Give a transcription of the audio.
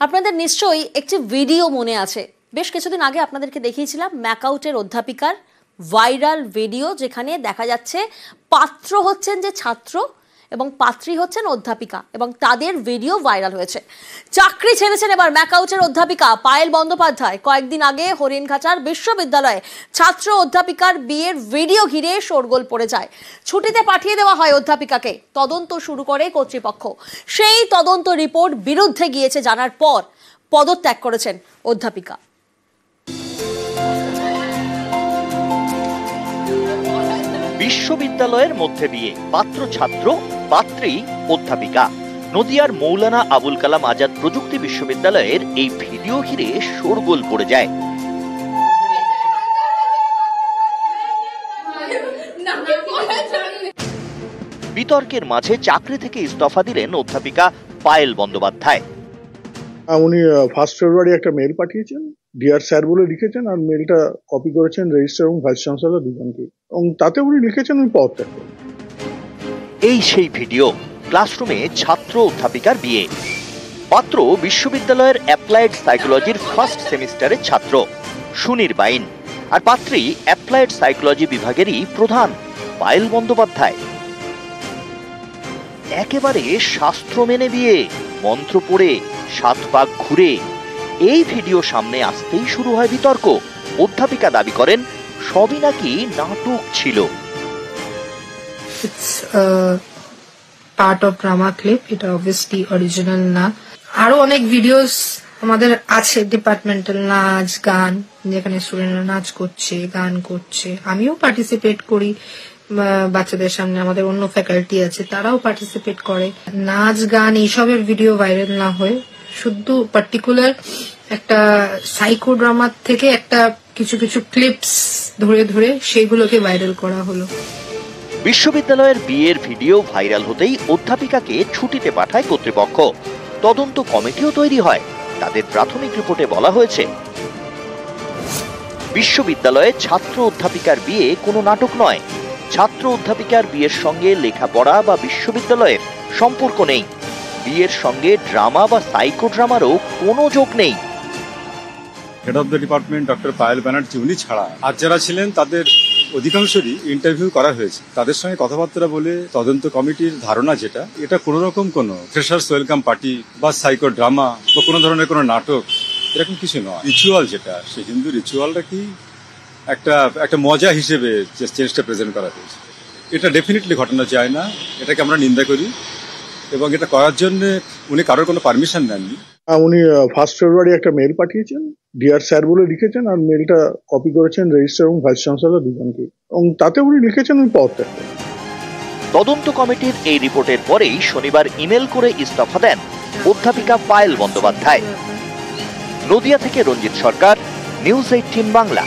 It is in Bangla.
আপনাদের নিশ্চয়ই একটি ভিডিও মনে আছে, বেশ কিছুদিন আগে আপনাদেরকে দেখিয়েছিলাম ম্যাকআউটের অধ্যাপিকার ভাইরাল ভিডিও, যেখানে দেখা যাচ্ছে পাত্র হচ্ছেন যে ছাত্র এবং পাত্রী হচ্ছেন অধ্যাপিকা, এবং তাদের ভিডিও ভাইরাল হয়েছে। চাকরি ছেড়েছেন এবার ম্যাকআউটের অধ্যাপিকা পায়েল বন্দ্যোপাধ্যায়। কয়েকদিন আগে হরিণঘাটার বিশ্ববিদ্যালয়ে ছাত্র অধ্যাপিকার বিয়ের ভিডিও ঘিরে শোরগোল পড়ে যায়। ছুটিতে পাঠিয়ে দেওয়া হয় অধ্যাপিকাকে। তদন্ত শুরু করে কর্তৃপক্ষ। সেই তদন্ত রিপোর্ট বিরুদ্ধে গিয়েছে জানার পর পদত্যাগ করেছেন অধ্যাপিকা। বিশ্ববিদ্যালয়ের মধ্যে বিয়ে, পাত্র ছাত্র, পাত্রী অধ্যাপিকা। নদিয়ার মৌলানা আবুল কালাম আজাদ প্রযুক্তি বিশ্ববিদ্যালয়ের এই ভিডিও ঘিরে শোরগোল পড়ে যায়। বিতর্কের মাঝে চাকরি থেকে ইস্তফা দিলেন অধ্যাপিকা পায়েল বন্দ্যোপাধ্যায়। উনি 1 ফেব্রুয়ারি একটা মেল পাঠিয়েছেন, ডিয়ার স্যার বলে লিখেছেন, আর মেলটা কপি করেছেন রেজিস্ট্রার এবং ভাইস চ্যান্সেলর দুজনকে, এবং তাতে উনি লিখেছেন উনি পদত্যাগ করেন। এই সেই ভিডিও, ক্লাসরুমে ছাত্র অধ্যাপিকার বিয়ে। পাত্র বিশ্ববিদ্যালয়ের অ্যাপ্লাইড সাইকোলজির ফার্স্ট সেমিস্টারের ছাত্র সুনির্বাইন, আর পাত্রী অ্যাপ্লাইড সাইকোলজি বিভাগেরই প্রধান পায়েল বন্দ্যোপাধ্যায়। একেবারে শাস্ত্র মেনে বিয়ে, মন্ত্র পড়ে 7 পাক ঘুরে। এই ভিডিও সামনে আসতেই শুরু হয় বিতর্ক। অধ্যাপিকা দাবি করেন সবই নাকি নাটক ছিল। পার্ট অফ ড্রামা ক্লিপ, এটা অবভিয়াসলি অরিজিনাল না। আরো অনেক ভিডিওস আমাদের আছে, ডিপার্টমেন্টাল নাচ গান, যেখানে স্টুডেন্টরা নাচ করছে, গান করছে। আমিও পার্টিসিপেট করি বাচ্চাদের সামনে, আমাদের অন্য ফ্যাকাল্টি আছে তারাও পার্টিসিপেট করে। নাচ গান এইসবের ভিডিও ভাইরাল না হয়ে শুধু পার্টিকুলার একটা সাইকো ড্রামার থেকে একটা কিছু কিছু ক্লিপস ধরে ধরে সেগুলোকে ভাইরাল করা হলো। বিশ্ববিদ্যালয়ের বিয়ের ভিডিও ভাইরাল হতেই অধ্যাপিকাকে ছুটিতে পাঠায় কর্তৃপক্ষ। তদন্ত কমিটিও তৈরি হয়। তাদের প্রাথমিক রিপোর্টে বলা হয়েছে, বিশ্ববিদ্যালয়ে ছাত্র অধ্যাপিকার বিয়ে কোনো নাটক নয়। ছাত্র অধ্যাপিকার বিয়ের সঙ্গে লেখাপড়া বা বিশ্ববিদ্যালয়ের সম্পর্ক নেই। বিয়ের সঙ্গে ড্রামা বা সাইকো ড্রামারও কোনো যোগ নেই। Head of the department doctor Payel Banerjee উনি ছাড়া আর যারা ছিলেন তাদের অধিকাংশরই ইন্টারভিউ করা হয়েছে। তাদের সঙ্গে কথাবার্তা বলে তদন্ত কমিটির ধারণা যেটা, এটা কোনো রকম কোনো ফ্রেশার্স ওয়েলকাম পার্টি বা সাইকো ড্রামা বা কোনো ধরনের কোনো নাটক এরকম কিছু নয়। রিচুয়াল যেটা, সেই হিন্দু রিচুয়ালটা কি একটা মজা হিসেবে যে চেঞ্জটা প্রেজেন্ট করা হয়েছে, এটা ডেফিনেটলি ঘটানো যায় না। এটাকে আমরা নিন্দা করি, এবং এটা করার জন্য উনি কারোর কোনো পারমিশন নেননি। উনি 1 ফেব্রুয়ারি একটা মেল পাঠিয়েছেন, ডিয়ার স্যার বলে লিখেছেন, আর মেলটা কপি করেছেন রেজিস্ট্রার এবং ভাইস চ্যান্সেলর দুজনকে, এবং তাতে উনি লিখেছেন উনি পদত্যাগ করেন। তদন্ত কমিটির এই রিপোর্টের পরেই শনিবার ইমেল করে ইস্তফা দেন অধ্যাপিকা পায়েল বন্দ্যোপাধ্যায়। নদিয়া থেকে রঞ্জিত সরকার, নিউজ 18 বাংলা।